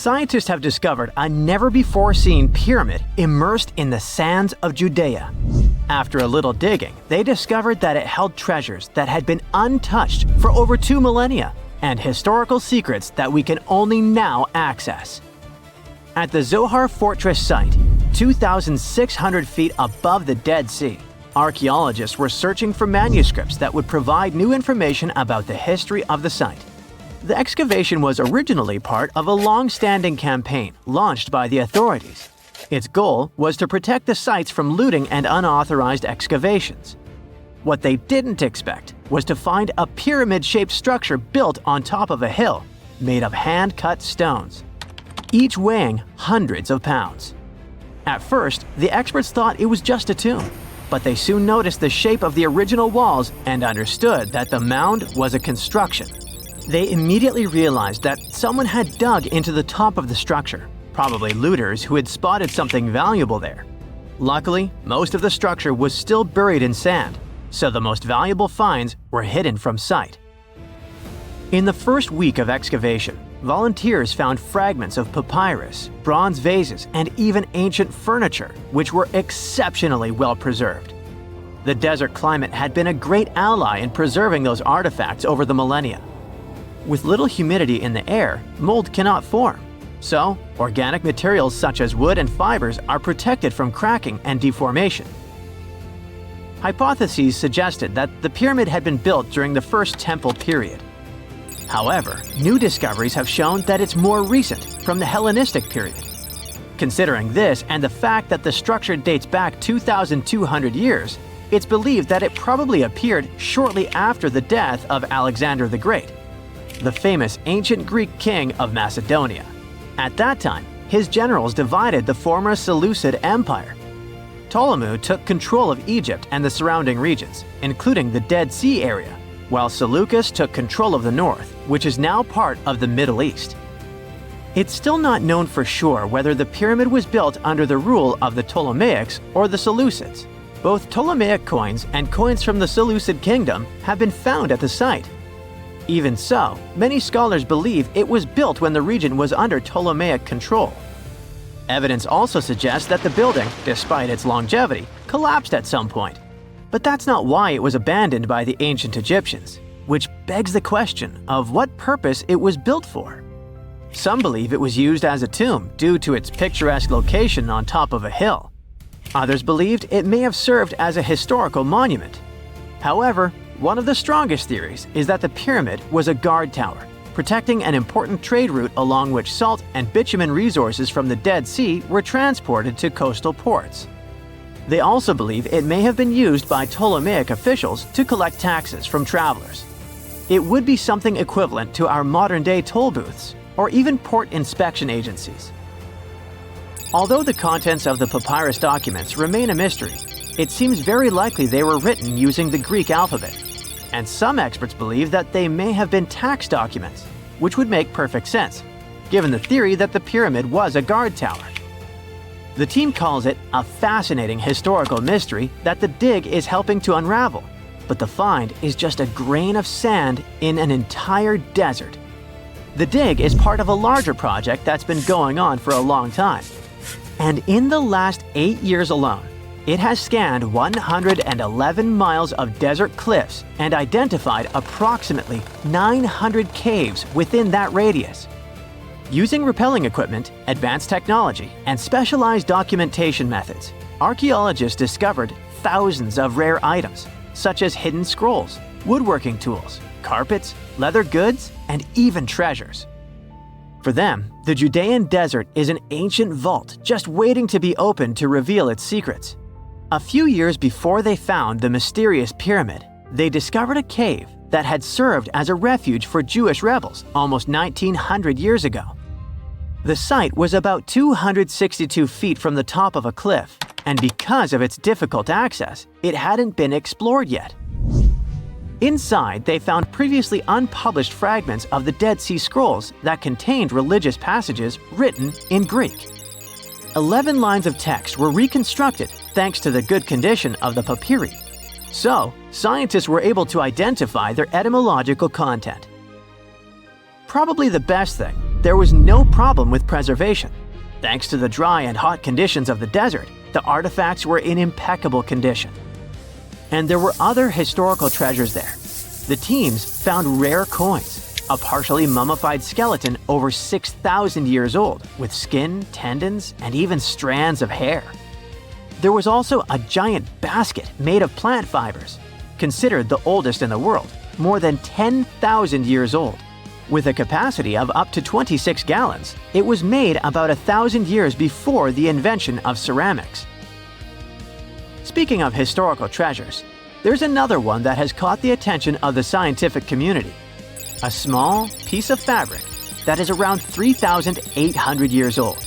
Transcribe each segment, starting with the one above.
scientists have discovered a never-before-seen pyramid immersed in the sands of Judea. After a little digging, they discovered that it held treasures that had been untouched for over 2 millennia and historical secrets that we can only now access. At the Zohar Fortress site, 2,600 feet above the Dead Sea, archaeologists were searching for manuscripts that would provide new information about the history of the site. The excavation was originally part of a long-standing campaign launched by the authorities. Its goal was to protect the sites from looting and unauthorized excavations. What they didn't expect was to find a pyramid-shaped structure built on top of a hill, made of hand-cut stones, each weighing hundreds of pounds. At first, the experts thought it was just a tomb, but they soon noticed the shape of the original walls and understood that the mound was a construction. They immediately realized that someone had dug into the top of the structure, probably looters who had spotted something valuable there. Luckily, most of the structure was still buried in sand, so the most valuable finds were hidden from sight. In the first week of excavation, volunteers found fragments of papyrus, bronze vases, and even ancient furniture, which were exceptionally well preserved. The desert climate had been a great ally in preserving those artifacts over the millennia. With little humidity in the air, mold cannot form, so organic materials such as wood and fibers are protected from cracking and deformation. Hypotheses suggested that the pyramid had been built during the First Temple period. However, new discoveries have shown that it's more recent, from the Hellenistic period. Considering this and the fact that the structure dates back 2,200 years, it's believed that it probably appeared shortly after the death of Alexander the Great, the famous ancient Greek king of Macedonia. At that time, his generals divided the former Seleucid Empire. Ptolemy took control of Egypt and the surrounding regions, including the Dead Sea area, while Seleucus took control of the north, which is now part of the Middle East. It's still not known for sure whether the pyramid was built under the rule of the Ptolemaics or the Seleucids. Both Ptolemaic coins and coins from the Seleucid kingdom have been found at the site. Even so, many scholars believe it was built when the region was under Ptolemaic control. Evidence also suggests that the building, despite its longevity, collapsed at some point. But that's not why it was abandoned by the ancient Egyptians, which begs the question of what purpose it was built for. Some believe it was used as a tomb due to its picturesque location on top of a hill. Others believed it may have served as a historical monument. However, one of the strongest theories is that the pyramid was a guard tower, protecting an important trade route along which salt and bitumen resources from the Dead Sea were transported to coastal ports. They also believe it may have been used by Ptolemaic officials to collect taxes from travelers. It would be something equivalent to our modern-day toll booths, or even port inspection agencies. Although the contents of the papyrus documents remain a mystery, it seems very likely they were written using the Greek alphabet, and some experts believe that they may have been tax documents, which would make perfect sense, given the theory that the pyramid was a guard tower. The team calls it a fascinating historical mystery that the dig is helping to unravel, but the find is just a grain of sand in an entire desert. The dig is part of a larger project that's been going on for a long time, and in the last 8 years alone, it has scanned 111 miles of desert cliffs and identified approximately 900 caves within that radius. Using rappelling equipment, advanced technology, and specialized documentation methods, archaeologists discovered thousands of rare items, such as hidden scrolls, woodworking tools, carpets, leather goods, and even treasures. For them, the Judean desert is an ancient vault just waiting to be opened to reveal its secrets. A few years before they found the mysterious pyramid, they discovered a cave that had served as a refuge for Jewish rebels almost 1,900 years ago. The site was about 262 feet from the top of a cliff, and because of its difficult access, it hadn't been explored yet. Inside, they found previously unpublished fragments of the Dead Sea Scrolls that contained religious passages written in Greek. 11 lines of text were reconstructed thanks to the good condition of the papyri. So, scientists were able to identify their etymological content. Probably the best thing, there was no problem with preservation. Thanks to the dry and hot conditions of the desert, the artifacts were in impeccable condition. And there were other historical treasures there. The teams found rare coins, a partially mummified skeleton over 6,000 years old, with skin, tendons, and even strands of hair. There was also a giant basket made of plant fibers, considered the oldest in the world, more than 10,000 years old. With a capacity of up to 26 gallons, it was made about 1,000 years before the invention of ceramics. Speaking of historical treasures, there's another one that has caught the attention of the scientific community. A small piece of fabric that is around 3,800 years old.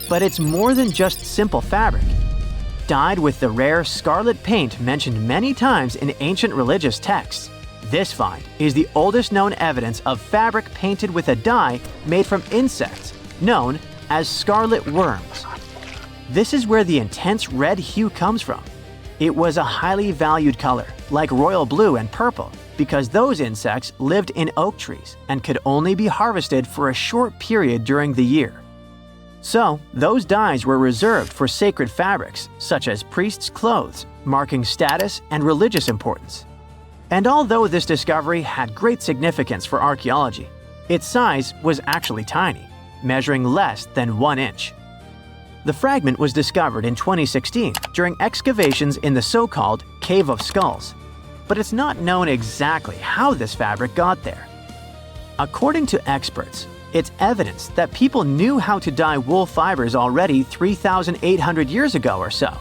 But it's more than just simple fabric. Dyed with the rare scarlet paint mentioned many times in ancient religious texts, this find is the oldest known evidence of fabric painted with a dye made from insects, known as scarlet worms. This is where the intense red hue comes from. It was a highly valued color, like royal blue and purple, because those insects lived in oak trees and could only be harvested for a short period during the year. So, those dyes were reserved for sacred fabrics, such as priests' clothes, marking status and religious importance. And although this discovery had great significance for archaeology, its size was actually tiny, measuring less than 1 inch. The fragment was discovered in 2016 during excavations in the so-called Cave of Skulls, but it's not known exactly how this fabric got there. According to experts, it's evidence that people knew how to dye wool fibers already 3,800 years ago or so.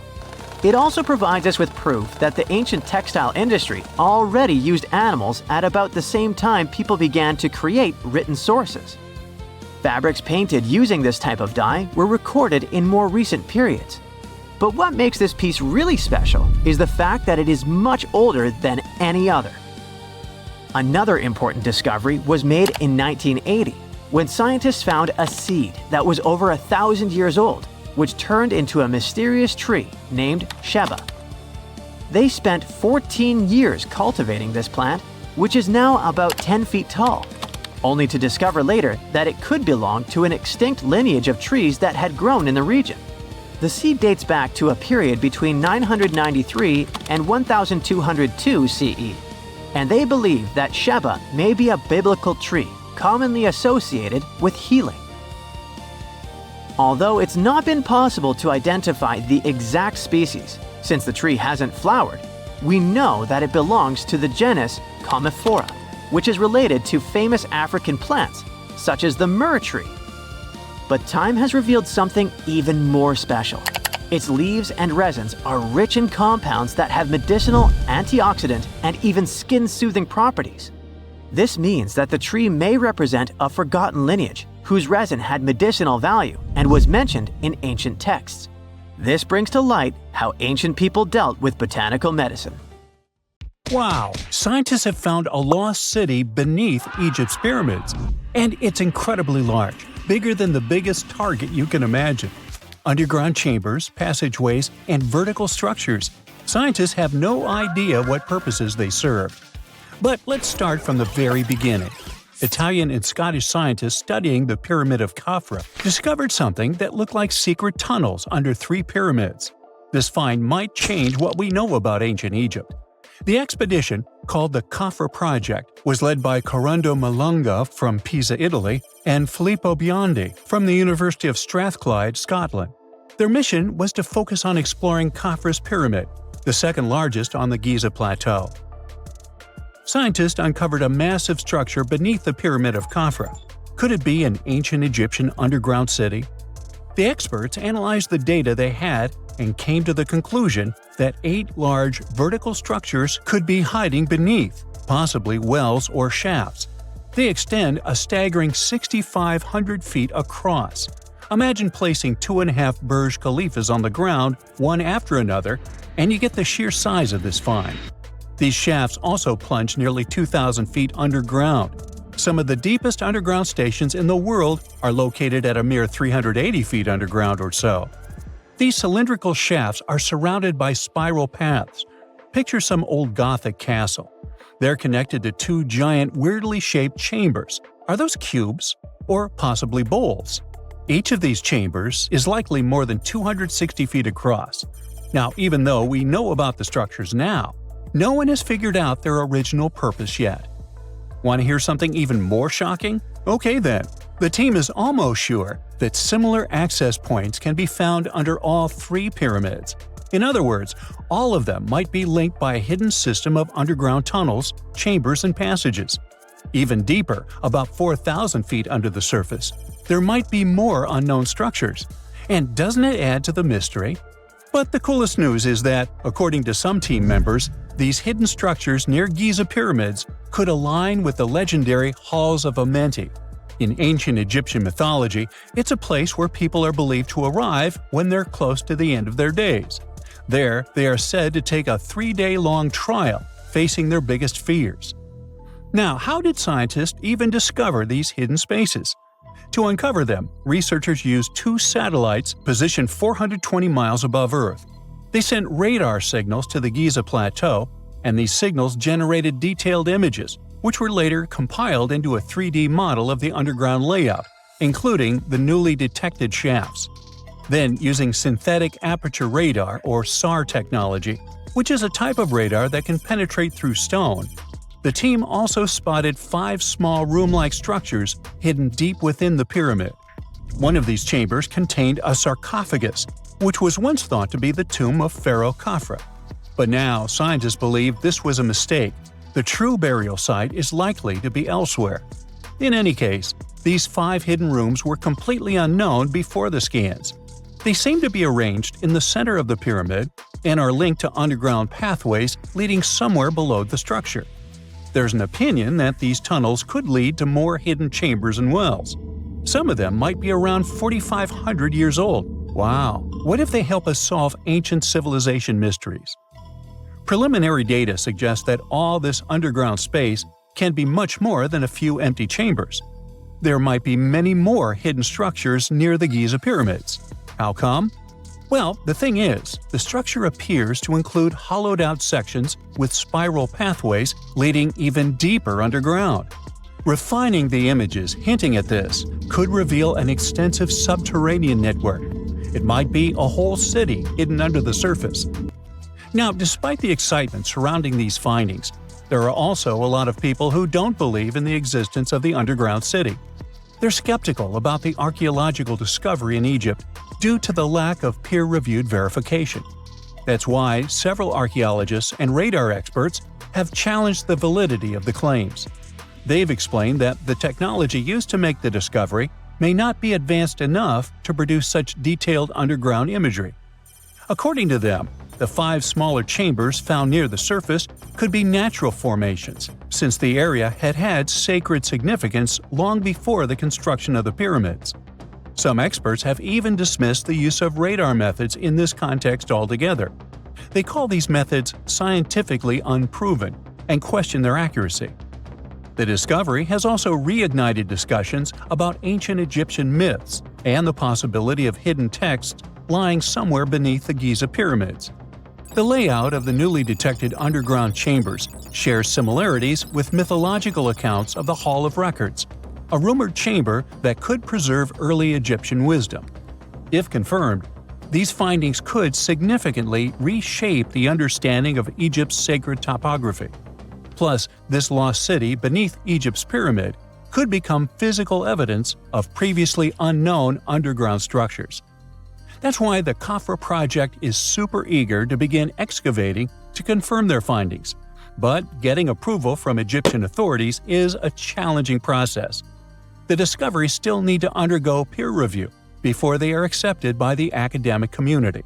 It also provides us with proof that the ancient textile industry already used animals at about the same time people began to create written sources. Fabrics painted using this type of dye were recorded in more recent periods. But what makes this piece really special is the fact that it is much older than any other. Another important discovery was made in 1980, when scientists found a seed that was over 1,000 years old, which turned into a mysterious tree named Sheba. They spent 14 years cultivating this plant, which is now about 10 feet tall, only to discover later that it could belong to an extinct lineage of trees that had grown in the region. The seed dates back to a period between 993 and 1202 CE, and they believe that Sheba may be a biblical tree commonly associated with healing. Although it's not been possible to identify the exact species, since the tree hasn't flowered, we know that it belongs to the genus Commiphora, which is related to famous African plants, such as the myrrh tree. But time has revealed something even more special. Its leaves and resins are rich in compounds that have medicinal, antioxidant, and even skin-soothing properties. This means that the tree may represent a forgotten lineage whose resin had medicinal value and was mentioned in ancient texts. This brings to light how ancient people dealt with botanical medicine. Wow! Scientists have found a lost city beneath Egypt's pyramids. And it's incredibly large, bigger than the biggest target you can imagine. Underground chambers, passageways, and vertical structures. Scientists have no idea what purposes they serve. But let's start from the very beginning. Italian and Scottish scientists studying the Pyramid of Khafra discovered something that looked like secret tunnels under 3 pyramids. This find might change what we know about ancient Egypt. The expedition, called the Khafra Project, was led by Corrado Malunga from Pisa, Italy, and Filippo Biondi from the University of Strathclyde, Scotland. Their mission was to focus on exploring Khafra's pyramid, the second largest on the Giza Plateau. Scientists uncovered a massive structure beneath the Pyramid of Khafra. Could it be an ancient Egyptian underground city? The experts analyzed the data they had and came to the conclusion that 8 large vertical structures could be hiding beneath, possibly wells or shafts. They extend a staggering 6,500 feet across. Imagine placing 2.5 Burj Khalifas on the ground, one after another, and you get the sheer size of this find. These shafts also plunge nearly 2,000 feet underground. Some of the deepest underground stations in the world are located at a mere 380 feet underground or so. These cylindrical shafts are surrounded by spiral paths. Picture some old Gothic castle. They're connected to 2 giant, weirdly shaped chambers. Are those cubes? or possibly bowls. Each of these chambers is likely more than 260 feet across. Now, even though we know about the structures now, no one has figured out their original purpose yet. Want to hear something even more shocking? Okay then, the team is almost sure that similar access points can be found under all three pyramids. In other words, all of them might be linked by a hidden system of underground tunnels, chambers, and passages. Even deeper, about 4,000 feet under the surface, there might be more unknown structures. And doesn't it add to the mystery? But the coolest news is that, according to some team members, these hidden structures near Giza pyramids could align with the legendary Halls of Amenti. In ancient Egyptian mythology, it's a place where people are believed to arrive when they're close to the end of their days. There, they are said to take a 3-day-long trial, facing their biggest fears. Now, how did scientists even discover these hidden spaces? To uncover them, researchers used 2 satellites positioned 420 miles above Earth. They sent radar signals to the Giza Plateau, and these signals generated detailed images, which were later compiled into a 3D model of the underground layout, including the newly detected shafts. Then, using synthetic aperture radar or SAR technology, which is a type of radar that can penetrate through stone, the team also spotted 5 small room-like structures hidden deep within the pyramid. One of these chambers contained a sarcophagus, which was once thought to be the tomb of Pharaoh Khafre. But now, scientists believe this was a mistake. The true burial site is likely to be elsewhere. In any case, these 5 hidden rooms were completely unknown before the scans. They seem to be arranged in the center of the pyramid and are linked to underground pathways leading somewhere below the structure. There's an opinion that these tunnels could lead to more hidden chambers and wells. Some of them might be around 4,500 years old. Wow, what if they help us solve ancient civilization mysteries? Preliminary data suggests that all this underground space can be much more than a few empty chambers. There might be many more hidden structures near the Giza pyramids. How come? Well, the thing is, the structure appears to include hollowed-out sections with spiral pathways leading even deeper underground. Refining the images hinting at this could reveal an extensive subterranean network. It might be a whole city hidden under the surface. Now, despite the excitement surrounding these findings, there are also a lot of people who don't believe in the existence of the underground city. They're skeptical about the archaeological discovery in Egypt due to the lack of peer-reviewed verification. That's why several archaeologists and radar experts have challenged the validity of the claims. They've explained that the technology used to make the discovery may not be advanced enough to produce such detailed underground imagery. According to them, the 5 smaller chambers found near the surface could be natural formations, since the area had had sacred significance long before the construction of the pyramids. Some experts have even dismissed the use of radar methods in this context altogether. They call these methods scientifically unproven and question their accuracy. The discovery has also reignited discussions about ancient Egyptian myths and the possibility of hidden texts lying somewhere beneath the Giza pyramids. The layout of the newly detected underground chambers shares similarities with mythological accounts of the Hall of Records, a rumored chamber that could preserve early Egyptian wisdom. If confirmed, these findings could significantly reshape the understanding of Egypt's sacred topography. Plus, this lost city beneath Egypt's pyramid could become physical evidence of previously unknown underground structures. That's why the Khafre project is super eager to begin excavating to confirm their findings. But getting approval from Egyptian authorities is a challenging process. The discoveries still need to undergo peer review before they are accepted by the academic community.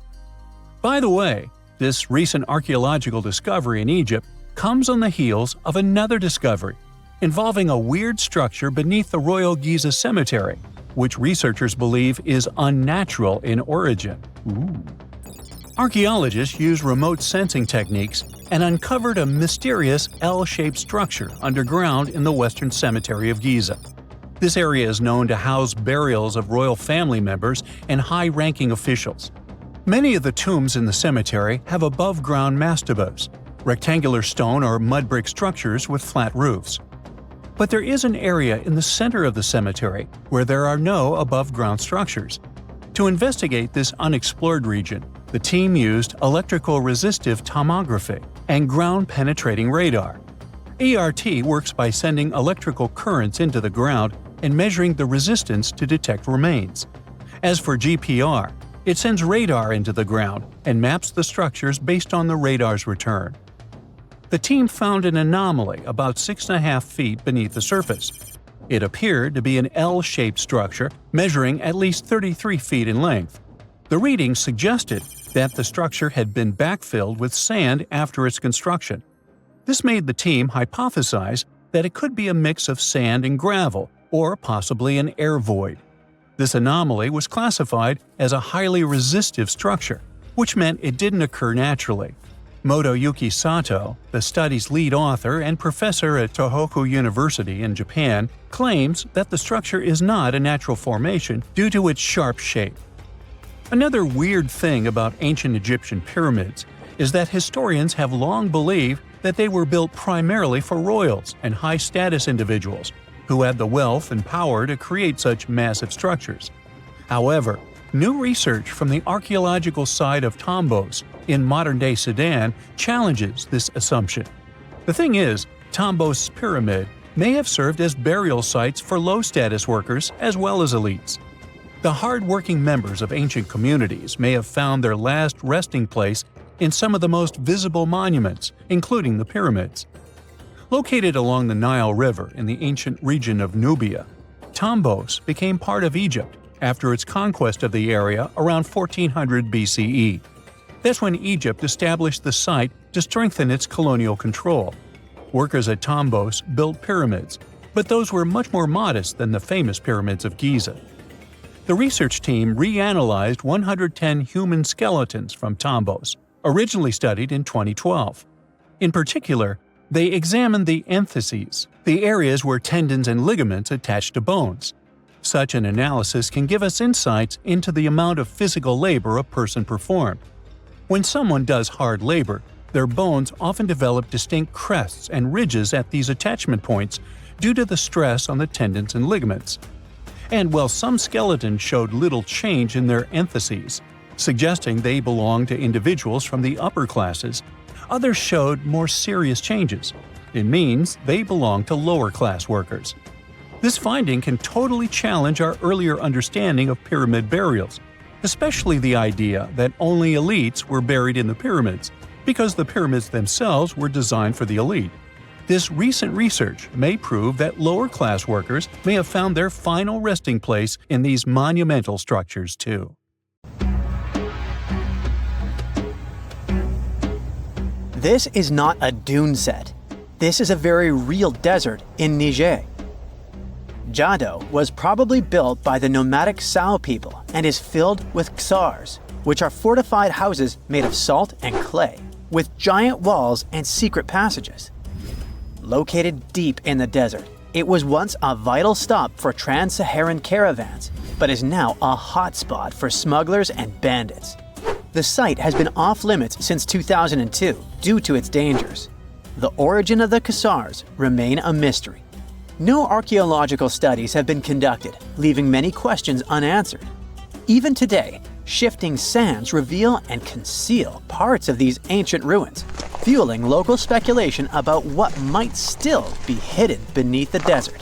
By the way, this recent archaeological discovery in Egypt comes on the heels of another discovery involving a weird structure beneath the Royal Giza Cemetery, which researchers believe is unnatural in origin. Archaeologists used remote sensing techniques and uncovered a mysterious L-shaped structure underground in the Western Cemetery of Giza. This area is known to house burials of royal family members and high-ranking officials. Many of the tombs in the cemetery have above-ground mastabas, rectangular stone or mud brick structures with flat roofs. But there is an area in the center of the cemetery where there are no above-ground structures. To investigate this unexplored region, the team used electrical resistive tomography and ground-penetrating radar. ERT works by sending electrical currents into the ground and measuring the resistance to detect remains. As for GPR, it sends radar into the ground and maps the structures based on the radar's return. The team found an anomaly about 6.5 feet beneath the surface. It appeared to be an L-shaped structure measuring at least 33 feet in length. The readings suggested that the structure had been backfilled with sand after its construction. This made the team hypothesize that it could be a mix of sand and gravel, or possibly an air void. This anomaly was classified as a highly resistive structure, which meant it didn't occur naturally. Motoyuki Sato, the study's lead author and professor at Tohoku University in Japan, claims that the structure is not a natural formation due to its sharp shape. Another weird thing about ancient Egyptian pyramids is that historians have long believed that they were built primarily for royals and high-status individuals who had the wealth and power to create such massive structures. However, new research from the archaeological site of Tombos in modern-day Sudan challenges this assumption. The thing is, Tombos' pyramid may have served as burial sites for low-status workers as well as elites. The hard-working members of ancient communities may have found their last resting place in some of the most visible monuments, including the pyramids. Located along the Nile River in the ancient region of Nubia, Tombos became part of Egypt after its conquest of the area around 1400 BCE. That's when Egypt established the site to strengthen its colonial control. Workers at Tombos built pyramids, but those were much more modest than the famous pyramids of Giza. The research team reanalyzed 110 human skeletons from Tombos, originally studied in 2012. In particular, they examined the entheses, the areas where tendons and ligaments attach to bones. Such an analysis can give us insights into the amount of physical labor a person performed. When someone does hard labor, their bones often develop distinct crests and ridges at these attachment points due to the stress on the tendons and ligaments. And while some skeletons showed little change in their entheses, suggesting they belonged to individuals from the upper classes, others showed more serious changes. It means they belong to lower-class workers. This finding can totally challenge our earlier understanding of pyramid burials, especially the idea that only elites were buried in the pyramids, because the pyramids themselves were designed for the elite. This recent research may prove that lower-class workers may have found their final resting place in these monumental structures too. This is not a dune set. This is a very real desert in Niger. Djado was probably built by the nomadic Sao people and is filled with ksars, which are fortified houses made of salt and clay, with giant walls and secret passages. Located deep in the desert, it was once a vital stop for trans-Saharan caravans, but is now a hotspot for smugglers and bandits. The site has been off-limits since 2002 due to its dangers. The origin of the ksars remain a mystery. No archaeological studies have been conducted, leaving many questions unanswered. Even today, shifting sands reveal and conceal parts of these ancient ruins, fueling local speculation about what might still be hidden beneath the desert.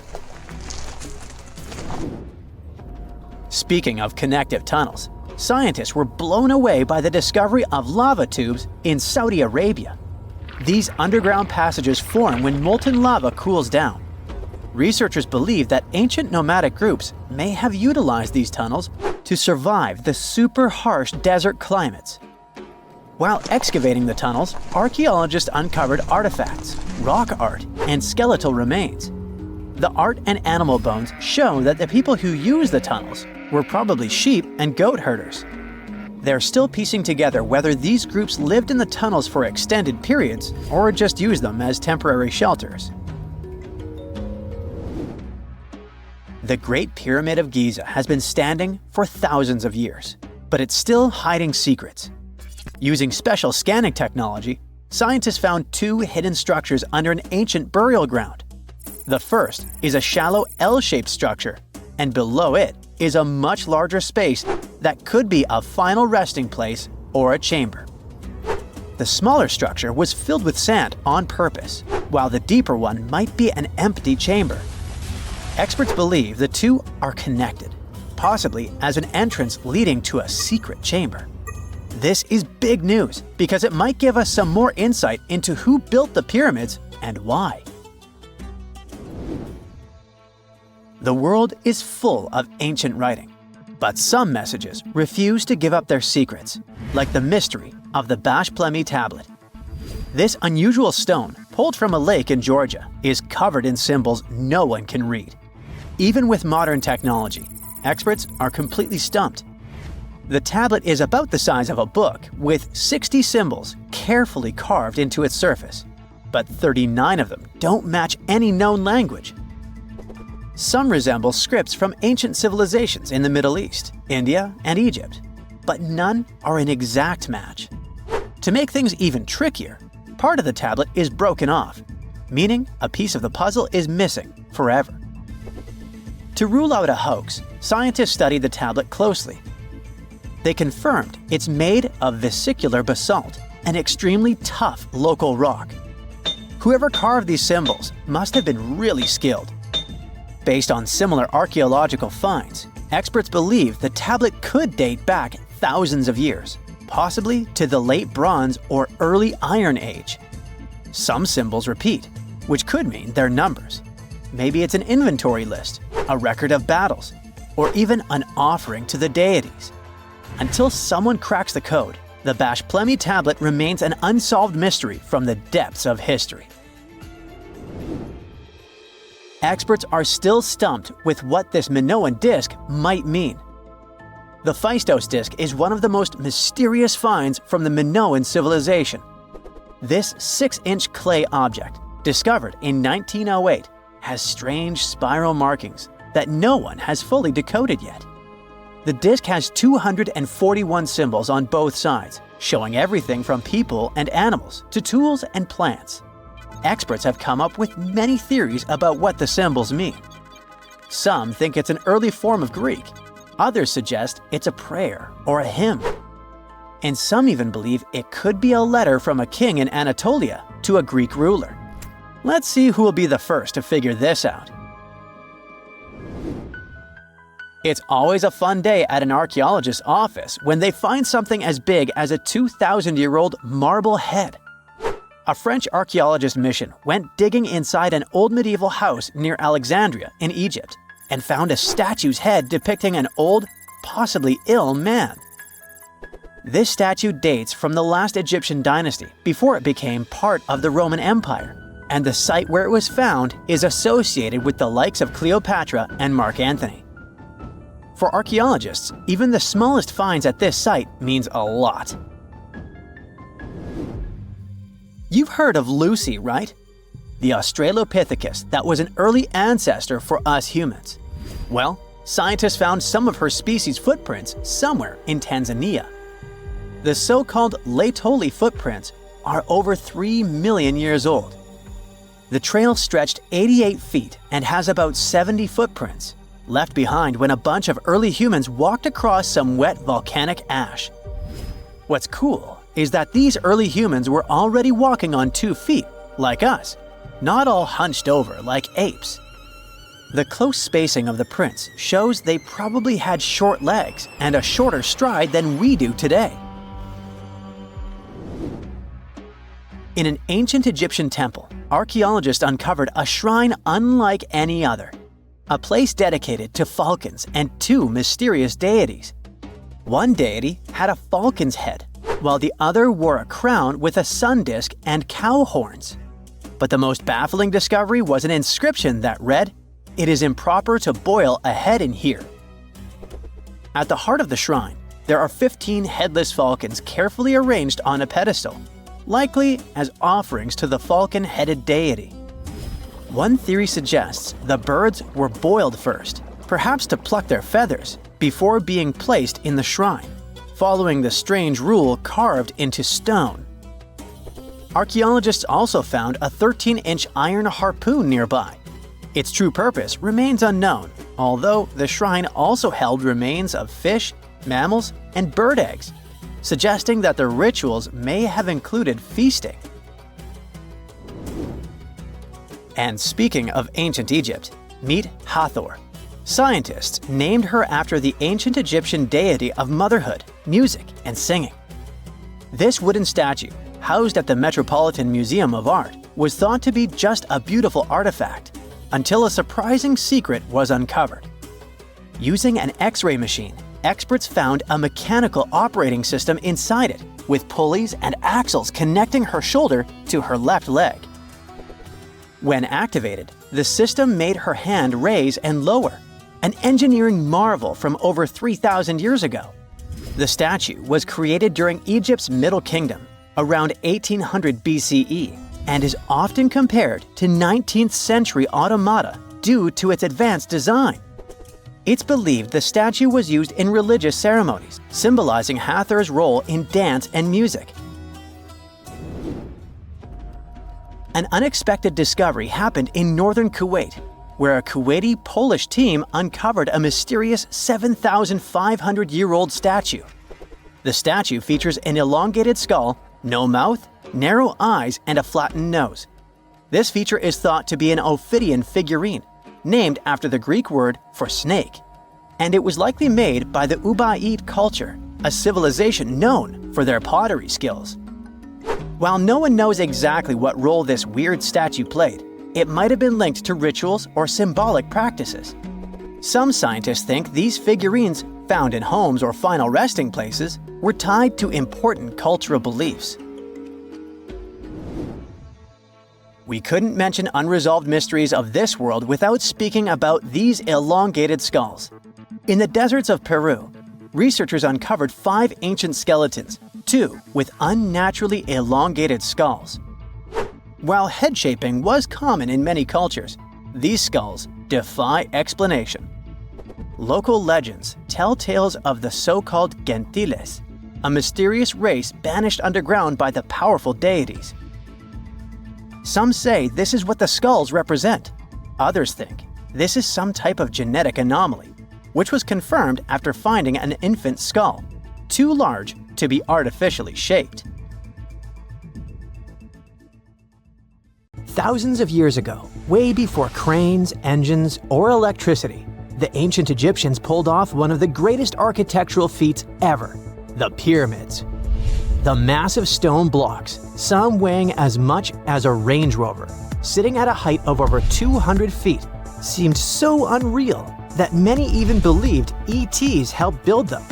Speaking of connective tunnels, scientists were blown away by the discovery of lava tubes in Saudi Arabia. These underground passages form when molten lava cools down. Researchers believe that ancient nomadic groups may have utilized these tunnels to survive the super harsh desert climates. While excavating the tunnels, archaeologists uncovered artifacts, rock art, and skeletal remains. The art and animal bones show that the people who used the tunnels were probably sheep and goat herders. They're still piecing together whether these groups lived in the tunnels for extended periods or just used them as temporary shelters. The Great Pyramid of Giza has been standing for thousands of years, but it's still hiding secrets. Using special scanning technology, scientists found two hidden structures under an ancient burial ground. The first is a shallow L-shaped structure, and below it is a much larger space that could be a final resting place or a chamber. The smaller structure was filled with sand on purpose, while the deeper one might be an empty chamber. Experts believe the two are connected, possibly as an entrance leading to a secret chamber. This is big news because it might give us some more insight into who built the pyramids and why. The world is full of ancient writing, but some messages refuse to give up their secrets, like the mystery of the Bashplemy tablet. This unusual stone, pulled from a lake in Georgia, is covered in symbols no one can read. Even with modern technology, experts are completely stumped. The tablet is about the size of a book, with 60 symbols carefully carved into its surface, but 39 of them don't match any known language. Some resemble scripts from ancient civilizations in the Middle East, India, and Egypt, but none are an exact match. To make things even trickier, part of the tablet is broken off, meaning a piece of the puzzle is missing forever. To rule out a hoax, scientists studied the tablet closely. They confirmed it's made of vesicular basalt, an extremely tough local rock. Whoever carved these symbols must have been really skilled. Based on similar archaeological finds, experts believe the tablet could date back thousands of years, possibly to the late Bronze or early Iron Age. Some symbols repeat, which could mean they're numbers. Maybe it's an inventory list, a record of battles, or even an offering to the deities. Until someone cracks the code, the Bashplemy tablet remains an unsolved mystery from the depths of history. Experts are still stumped with what this Minoan disc might mean. The Phaistos disc is one of the most mysterious finds from the Minoan civilization. This 6-inch clay object, discovered in 1908, has strange spiral markings that no one has fully decoded yet. The disc has 241 symbols on both sides, showing everything from people and animals to tools and plants. Experts have come up with many theories about what the symbols mean. Some think it's an early form of Greek. Others suggest it's a prayer or a hymn. And some even believe it could be a letter from a king in Anatolia to a Greek ruler. Let's see who will be the first to figure this out. It's always a fun day at an archaeologist's office when they find something as big as a 2,000-year-old marble head. A French archaeologist mission went digging inside an old medieval house near Alexandria in Egypt and found a statue's head depicting an old, possibly ill man. This statue dates from the last Egyptian dynasty before it became part of the Roman Empire, and the site where it was found is associated with the likes of Cleopatra and Mark Antony. For archaeologists, even the smallest finds at this site means a lot. You've heard of Lucy, right? The Australopithecus that was an early ancestor for us humans. Well, scientists found some of her species' footprints somewhere in Tanzania. The so-called Laetoli footprints are over 3 million years old. The trail stretched 88 feet and has about 70 footprints, left behind when a bunch of early humans walked across some wet volcanic ash. What's cool is that these early humans were already walking on 2 feet, like us, not all hunched over like apes. The close spacing of the prints shows they probably had short legs and a shorter stride than we do today. In an ancient Egyptian temple, archaeologists uncovered a shrine unlike any other, a place dedicated to falcons and 2 mysterious deities. One deity had a falcon's head, while the other wore a crown with a sun disk and cow horns. But the most baffling discovery was an inscription that read, "It is improper to boil a head in here." At the heart of the shrine, there are 15 headless falcons carefully arranged on a pedestal, likely as offerings to the falcon-headed deity. One theory suggests the birds were boiled first, perhaps to pluck their feathers, before being placed in the shrine, following the strange rule carved into stone. Archaeologists also found a 13-inch iron harpoon nearby. Its true purpose remains unknown, although the shrine also held remains of fish, mammals, and bird eggs, suggesting that the rituals may have included feasting. And speaking of ancient Egypt, meet Hathor. Scientists named her after the ancient Egyptian deity of motherhood, music, and singing. This wooden statue, housed at the Metropolitan Museum of Art, was thought to be just a beautiful artifact, until a surprising secret was uncovered. Using an X-ray machine, experts found a mechanical operating system inside it, with pulleys and axles connecting her shoulder to her left leg. When activated, the system made her hand raise and lower, an engineering marvel from over 3,000 years ago. The statue was created during Egypt's Middle Kingdom, around 1800 BCE, and is often compared to 19th century automata due to its advanced design. It's believed the statue was used in religious ceremonies, symbolizing Hathor's role in dance and music. An unexpected discovery happened in northern Kuwait, where a Kuwaiti Polish team uncovered a mysterious 7,500-year-old statue. The statue features an elongated skull, no mouth, narrow eyes, and a flattened nose. This feature is thought to be an Ophidian figurine, named after the Greek word for snake, and it was likely made by the Ubaid culture, a civilization known for their pottery skills. While no one knows exactly what role this weird statue played, it might have been linked to rituals or symbolic practices. Some scientists think these figurines, found in homes or final resting places, were tied to important cultural beliefs. We couldn't mention unresolved mysteries of this world without speaking about these elongated skulls. In the deserts of Peru, researchers uncovered 5 ancient skeletons, 2 with unnaturally elongated skulls. While head shaping was common in many cultures, these skulls defy explanation. Local legends tell tales of the so-called gentiles, a mysterious race banished underground by the powerful deities. Some say this is what the skulls represent. Others think this is some type of genetic anomaly, which was confirmed after finding an infant skull, too large to be artificially shaped. Thousands of years ago, way before cranes, engines, or electricity, the ancient Egyptians pulled off one of the greatest architectural feats ever, the pyramids. The massive stone blocks, some weighing as much as a Range Rover, sitting at a height of over 200 feet, seemed so unreal that many even believed ETs helped build them.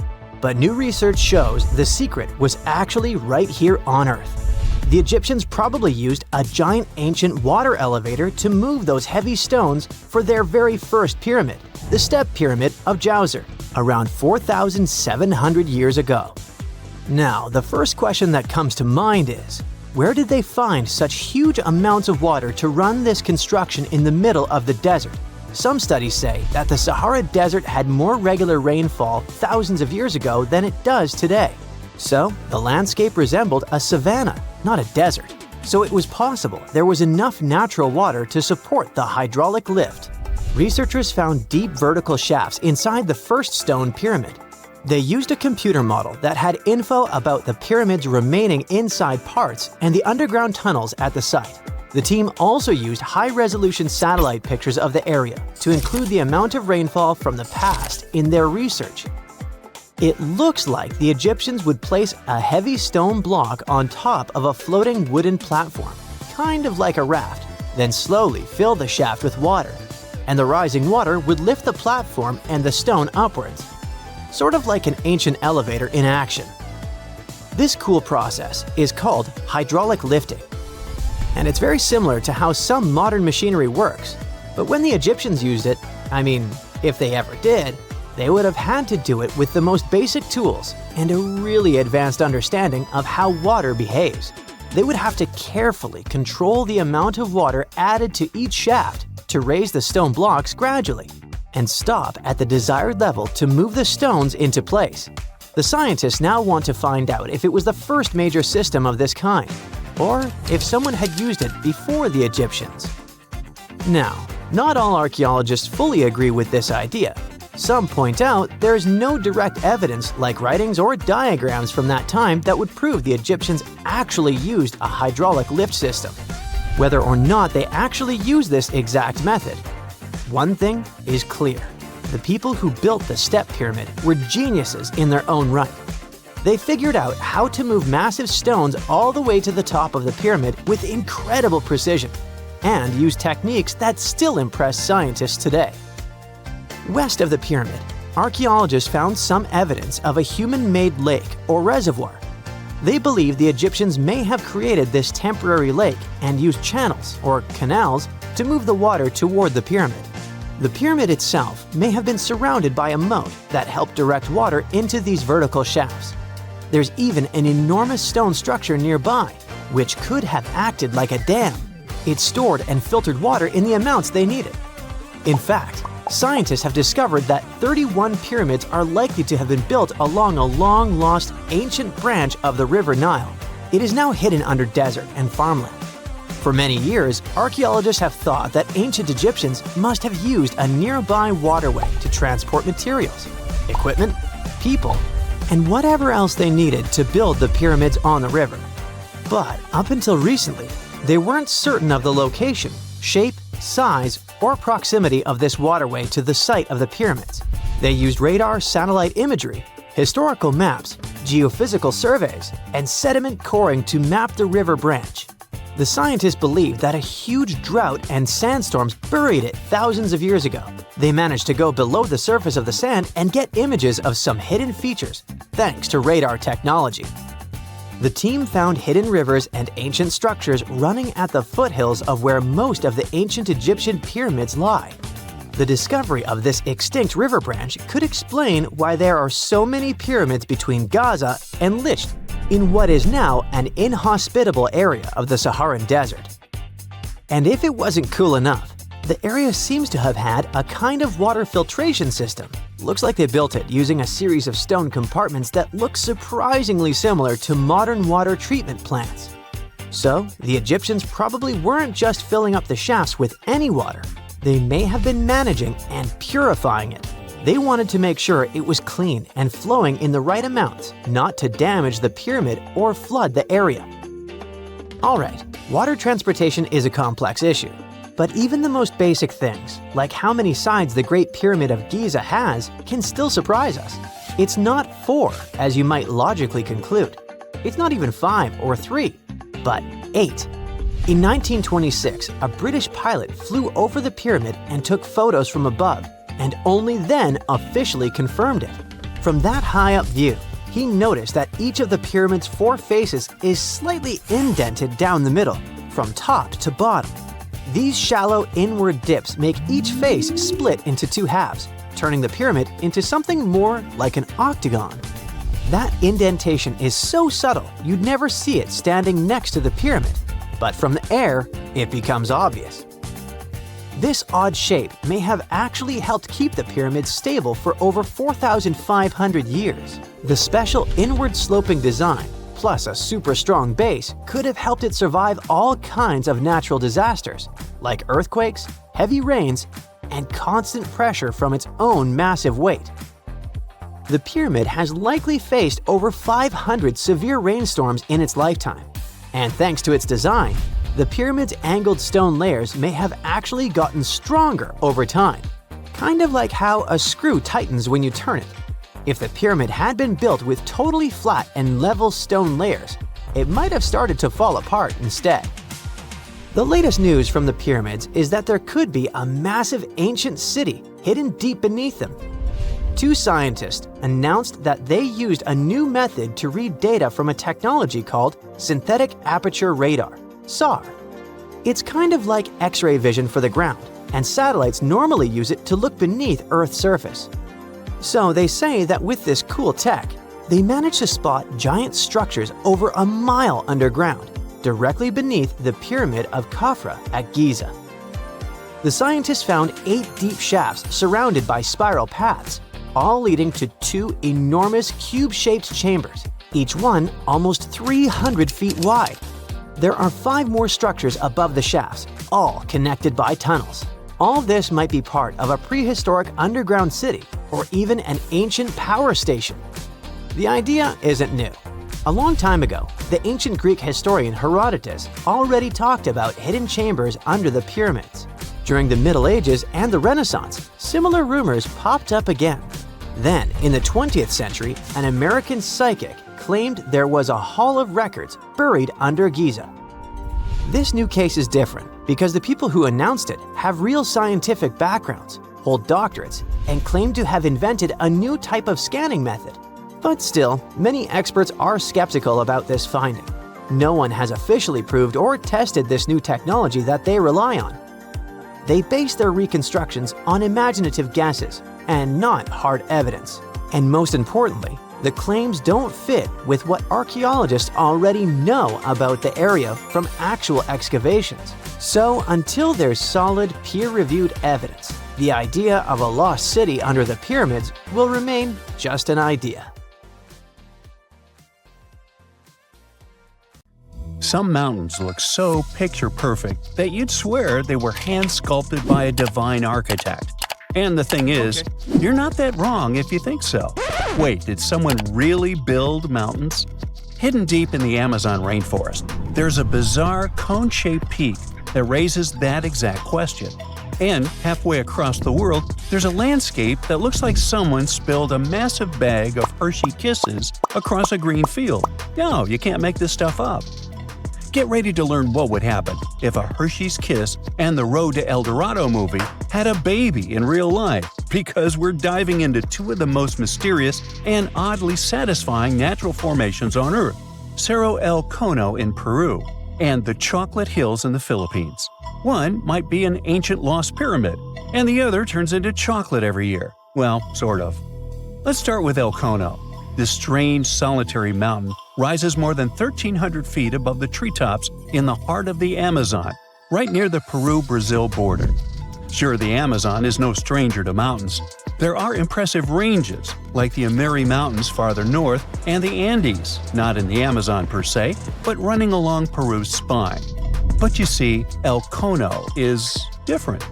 But new research shows the secret was actually right here on Earth. The Egyptians probably used a giant ancient water elevator to move those heavy stones for their very first pyramid, the Step Pyramid of Djado, around 4,700 years ago. Now, the first question that comes to mind is, where did they find such huge amounts of water to run this construction in the middle of the desert? Some studies say that the Sahara Desert had more regular rainfall thousands of years ago than it does today. So, the landscape resembled a savanna, not a desert. So it was possible there was enough natural water to support the hydraulic lift. Researchers found deep vertical shafts inside the first stone pyramid. They used a computer model that had info about the pyramid's remaining inside parts and the underground tunnels at the site. The team also used high-resolution satellite pictures of the area to include the amount of rainfall from the past in their research. It looks like the Egyptians would place a heavy stone block on top of a floating wooden platform, kind of like a raft, then slowly fill the shaft with water, and the rising water would lift the platform and the stone upwards, sort of like an ancient elevator in action. This cool process is called hydraulic lifting, and it's very similar to how some modern machinery works. But when the Egyptians used it, if they ever did, they would have had to do it with the most basic tools and a really advanced understanding of how water behaves. They would have to carefully control the amount of water added to each shaft to raise the stone blocks gradually and stop at the desired level to move the stones into place. The scientists now want to find out if it was the first major system of this kind, or if someone had used it before the Egyptians. Now, Not all archaeologists fully agree with this idea. Some point out there is no direct evidence like writings or diagrams from that time that would prove the Egyptians actually used a hydraulic lift system, whether or not they actually used this exact method. One thing is clear. The people who built the step pyramid were geniuses in their own right. They figured out how to move massive stones all the way to the top of the pyramid with incredible precision, and used techniques that still impress scientists today. West of the pyramid, archaeologists found some evidence of a human-made lake or reservoir. They believe the Egyptians may have created this temporary lake and used channels or canals to move the water toward the pyramid. The pyramid itself may have been surrounded by a moat that helped direct water into these vertical shafts. There's even an enormous stone structure nearby, which could have acted like a dam. It stored and filtered water in the amounts they needed. In fact, scientists have discovered that 31 pyramids are likely to have been built along a long-lost ancient branch of the River Nile. It is now hidden under desert and farmland. For many years, archaeologists have thought that ancient Egyptians must have used a nearby waterway to transport materials, equipment, people, and whatever else they needed to build the pyramids on the river. But up until recently, they weren't certain of the location, shape, size, or proximity of this waterway to the site of the pyramids. They used radar satellite imagery, historical maps, geophysical surveys, and sediment coring to map the river branch. The scientists believe that a huge drought and sandstorms buried it thousands of years ago. They managed to go below the surface of the sand and get images of some hidden features, thanks to radar technology. The team found hidden rivers and ancient structures running at the foothills of where most of the ancient Egyptian pyramids lie. The discovery of this extinct river branch could explain why there are so many pyramids between Gaza and Lisht, in what is now an inhospitable area of the Saharan desert. And if it wasn't cool enough, the area seems to have had a kind of water filtration system. Looks like they built it using a series of stone compartments that look surprisingly similar to modern water treatment plants. So, the Egyptians probably weren't just filling up the shafts with any water. They may have been managing and purifying it. They wanted to make sure it was clean and flowing in the right amounts, not to damage the pyramid or flood the area. Alright, water transportation is a complex issue. But even the most basic things, like how many sides the Great Pyramid of Giza has, can still surprise us. It's not 4, as you might logically conclude. It's not even 5 or 3, but 8. In 1926, a British pilot flew over the pyramid and took photos from above, and only then officially confirmed it. From that high-up view, he noticed that each of the pyramid's 4 faces is slightly indented down the middle, from top to bottom. These shallow inward dips make each face split into 2 halves, turning the pyramid into something more like an octagon. That indentation is so subtle you'd never see it standing next to the pyramid, but from the air, it becomes obvious. This odd shape may have actually helped keep the pyramid stable for over 4,500 years. The special inward-sloping design, plus a super strong base, could have helped it survive all kinds of natural disasters, like earthquakes, heavy rains, and constant pressure from its own massive weight. The pyramid has likely faced over 500 severe rainstorms in its lifetime, and thanks to its design, the pyramid's angled stone layers may have actually gotten stronger over time, kind of like how a screw tightens when you turn it. If the pyramid had been built with totally flat and level stone layers, it might have started to fall apart instead. The latest news from the pyramids is that there could be a massive ancient city hidden deep beneath them. 2 scientists announced that they used a new method to read data from a technology called synthetic aperture radar, SAR. It's kind of like X-ray vision for the ground, and satellites normally use it to look beneath Earth's surface. So they say that with this cool tech, they managed to spot giant structures over a mile underground, directly beneath the Pyramid of Khafra at Giza. The scientists found 8 deep shafts surrounded by spiral paths, all leading to 2 enormous cube-shaped chambers, each one almost 300 feet wide. There are 5 more structures above the shafts, all connected by tunnels. All this might be part of a prehistoric underground city or even an ancient power station. The idea isn't new. A long time ago, the ancient Greek historian Herodotus already talked about hidden chambers under the pyramids. During the Middle Ages and the Renaissance, similar rumors popped up again. Then, in the 20th century, an American psychic claimed there was a hall of records buried under Giza. This new case is different because the people who announced it have real scientific backgrounds, hold doctorates, and claim to have invented a new type of scanning method. But still, many experts are skeptical about this finding. No one has officially proved or tested this new technology that they rely on. They base their reconstructions on imaginative guesses and not hard evidence. And most importantly, the claims don't fit with what archaeologists already know about the area from actual excavations. So until there's solid, peer-reviewed evidence, the idea of a lost city under the pyramids will remain just an idea. Some mountains look so picture-perfect that you'd swear they were hand-sculpted by a divine architect. And the thing is, you're not that wrong if you think so. Wait, did someone really build mountains? Hidden deep in the Amazon rainforest, there's a bizarre cone-shaped peak that raises that exact question. And halfway across the world, there's a landscape that looks like someone spilled a massive bag of Hershey Kisses across a green field. No, you can't make this stuff up. Get ready to learn what would happen if a Hershey's Kiss and the Road to El Dorado movie had a baby in real life, because we're diving into two of the most mysterious and oddly satisfying natural formations on Earth, Cerro El Cono in Peru and the Chocolate Hills in the Philippines. One might be an ancient lost pyramid, and the other turns into chocolate every year. Well, sort of. Let's start with El Cono. This strange, solitary mountain rises more than 1,300 feet above the treetops in the heart of the Amazon, right near the Peru-Brazil border. Sure, the Amazon is no stranger to mountains. There are impressive ranges, like the Ameri Mountains farther north and the Andes, not in the Amazon per se, but running along Peru's spine. But you see, El Cono is different.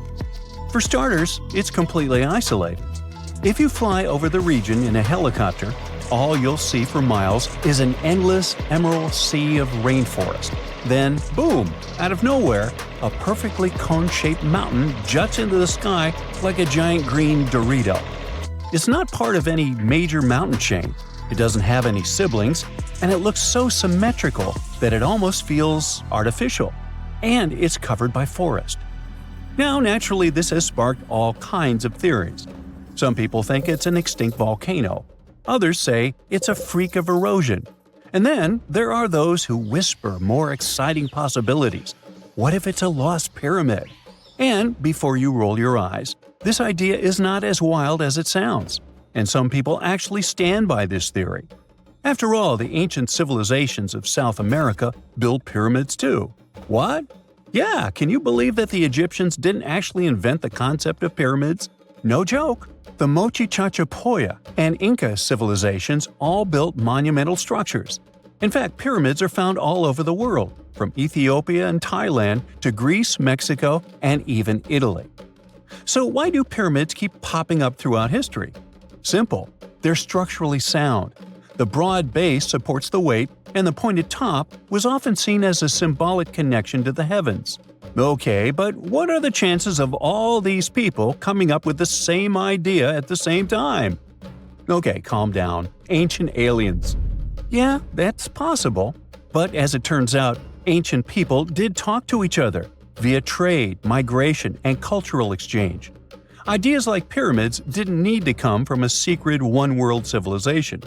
For starters, it's completely isolated. If you fly over the region in a helicopter, all you'll see for miles is an endless emerald sea of rainforest. Then, boom, out of nowhere, a perfectly cone-shaped mountain juts into the sky like a giant green Dorito. It's not part of any major mountain chain, it doesn't have any siblings, and it looks so symmetrical that it almost feels artificial. And it's covered by forest. Now, naturally, this has sparked all kinds of theories. Some people think it's an extinct volcano. Others say it's a freak of erosion. And then there are those who whisper more exciting possibilities. What if it's a lost pyramid? And before you roll your eyes, this idea is not as wild as it sounds. And some people actually stand by this theory. After all, the ancient civilizations of South America built pyramids too. What? Yeah, can you believe that the Egyptians didn't actually invent the concept of pyramids? No joke. The Mochichachapoya and Inca civilizations all built monumental structures. In fact, pyramids are found all over the world, from Ethiopia and Thailand to Greece, Mexico, and even Italy. So why do pyramids keep popping up throughout history? Simple. They're structurally sound. The broad base supports the weight, and the pointed top was often seen as a symbolic connection to the heavens. Okay, but what are the chances of all these people coming up with the same idea at the same time? Okay, calm down. Ancient aliens. Yeah, that's possible. But as it turns out, ancient people did talk to each other via trade, migration, and cultural exchange. Ideas like pyramids didn't need to come from a secret one-world civilization.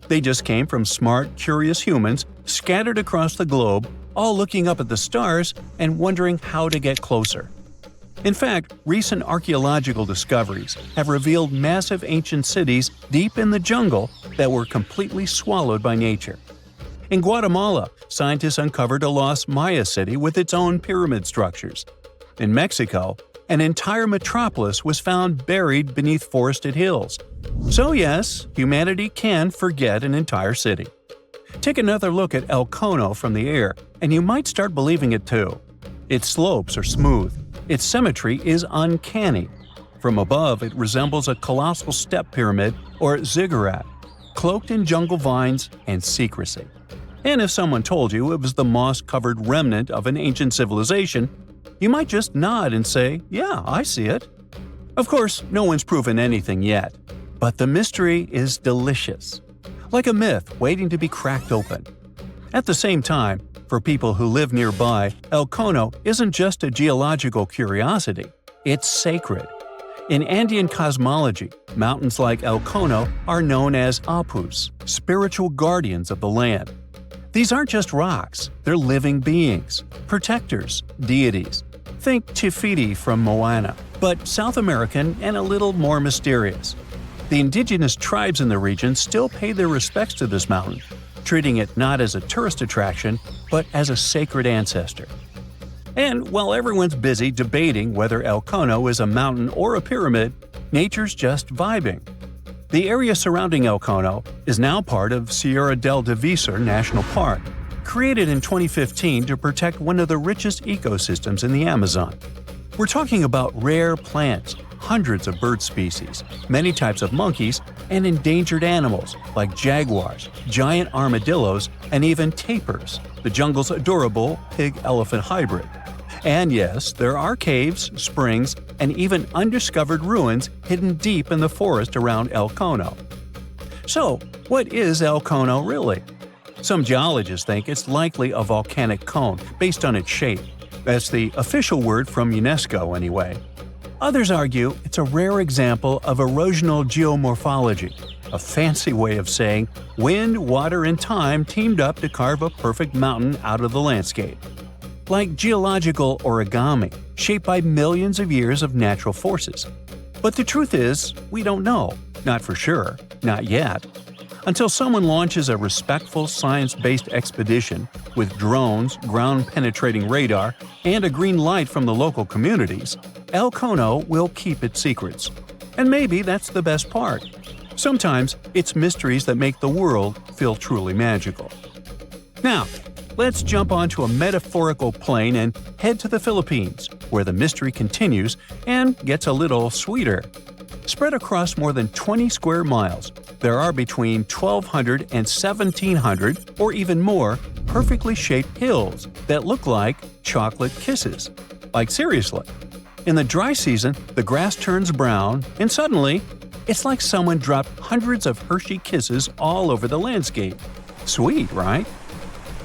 They just came from smart, curious humans scattered across the globe, all looking up at the stars and wondering how to get closer. In fact, recent archaeological discoveries have revealed massive ancient cities deep in the jungle that were completely swallowed by nature. In Guatemala, scientists uncovered a lost Maya city with its own pyramid structures. In Mexico, an entire metropolis was found buried beneath forested hills. So yes, humanity can forget an entire city. Take another look at El Cono from the air, and you might start believing it too. Its slopes are smooth, Its symmetry is uncanny. From above, it resembles a colossal step pyramid or ziggurat, cloaked in jungle vines and secrecy. And if someone told you it was the moss-covered remnant of an ancient civilization, you might just nod and say, "Yeah, I see it." Of course, no one's proven anything yet, but the mystery is delicious, like a myth waiting to be cracked open. At the same time, for people who live nearby, El Cono isn't just a geological curiosity, it's sacred. In Andean cosmology, mountains like El Cono are known as apus, spiritual guardians of the land. These aren't just rocks, they're living beings, protectors, deities. Think Tifiti from Moana, but South American and a little more mysterious. The indigenous tribes in the region still pay their respects to this mountain, treating it not as a tourist attraction, but as a sacred ancestor. And while everyone's busy debating whether El Cono is a mountain or a pyramid, nature's just vibing. The area surrounding El Cono is now part of Sierra del Divisor National Park, created in 2015 to protect one of the richest ecosystems in the Amazon. We're talking about rare plants, hundreds of bird species, many types of monkeys, and endangered animals like jaguars, giant armadillos, and even tapirs, the jungle's adorable pig-elephant hybrid. And yes, there are caves, springs, and even undiscovered ruins hidden deep in the forest around El Cono. So, what is El Cono really? Some geologists think it's likely a volcanic cone based on its shape. That's the official word from UNESCO anyway. Others argue it's a rare example of erosional geomorphology, a fancy way of saying wind, water, and time teamed up to carve a perfect mountain out of the landscape. Like geological origami, shaped by millions of years of natural forces. But the truth is, we don't know. Not for sure. Not yet. Until someone launches a respectful science-based expedition with drones, ground-penetrating radar, and a green light from the local communities, El Cono will keep its secrets. And maybe that's the best part. Sometimes it's mysteries that make the world feel truly magical. Now, let's jump onto a metaphorical plane and head to the Philippines, where the mystery continues and gets a little sweeter. Spread across more than 20 square miles, there are between 1,200 and 1,700, or even more, perfectly shaped hills that look like chocolate kisses. Like seriously. In the dry season, the grass turns brown, and suddenly, it's like someone dropped hundreds of Hershey kisses all over the landscape. Sweet, right?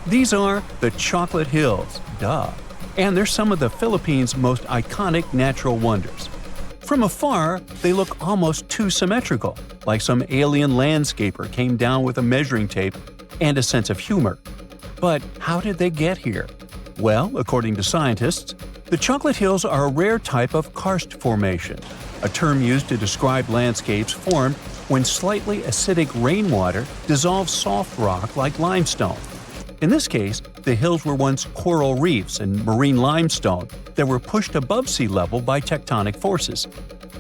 These are the Chocolate Hills, duh. And they're some of the Philippines' most iconic natural wonders. From afar, they look almost too symmetrical, like some alien landscaper came down with a measuring tape and a sense of humor. But how did they get here? Well, according to scientists, the Chocolate Hills are a rare type of karst formation, a term used to describe landscapes formed when slightly acidic rainwater dissolves soft rock like limestone. In this case, the hills were once coral reefs and marine limestone that were pushed above sea level by tectonic forces.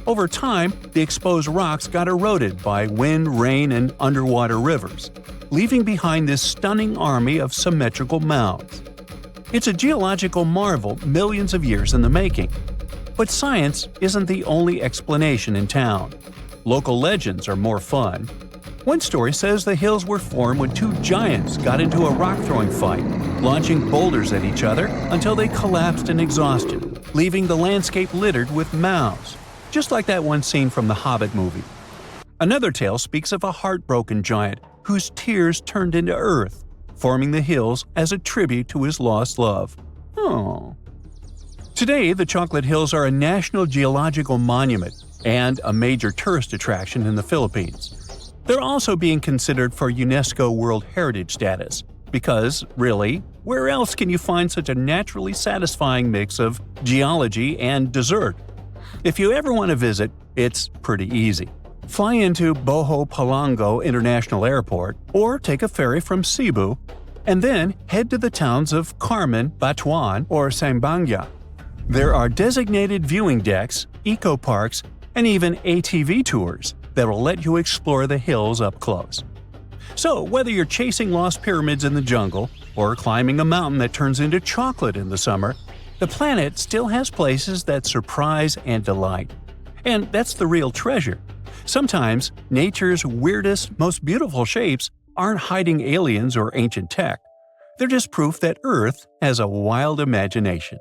Over time, the exposed rocks got eroded by wind, rain, and underwater rivers, leaving behind this stunning army of symmetrical mounds. It's a geological marvel millions of years in the making. But science isn't the only explanation in town. Local legends are more fun. One story says the hills were formed when two giants got into a rock-throwing fight, launching boulders at each other until they collapsed in exhaustion, leaving the landscape littered with mounds, just like that one scene from the Hobbit movie. Another tale speaks of a heartbroken giant whose tears turned into earth, forming the hills as a tribute to his lost love. Oh. Today, the Chocolate Hills are a National Geological Monument and a major tourist attraction in the Philippines. They're also being considered for UNESCO World Heritage status, because, really, where else can you find such a naturally satisfying mix of geology and dessert? If you ever want to visit, it's pretty easy. Fly into Boho Palango International Airport or take a ferry from Cebu, and then head to the towns of Carmen, Batuan, or Sambanga. There are designated viewing decks, eco-parks, and even ATV tours that will let you explore the hills up close. So, whether you're chasing lost pyramids in the jungle or climbing a mountain that turns into chocolate in the summer, The planet still has places that surprise and delight. And that's the real treasure. Sometimes, nature's weirdest, most beautiful shapes aren't hiding aliens or ancient tech. They're just proof that Earth has a wild imagination.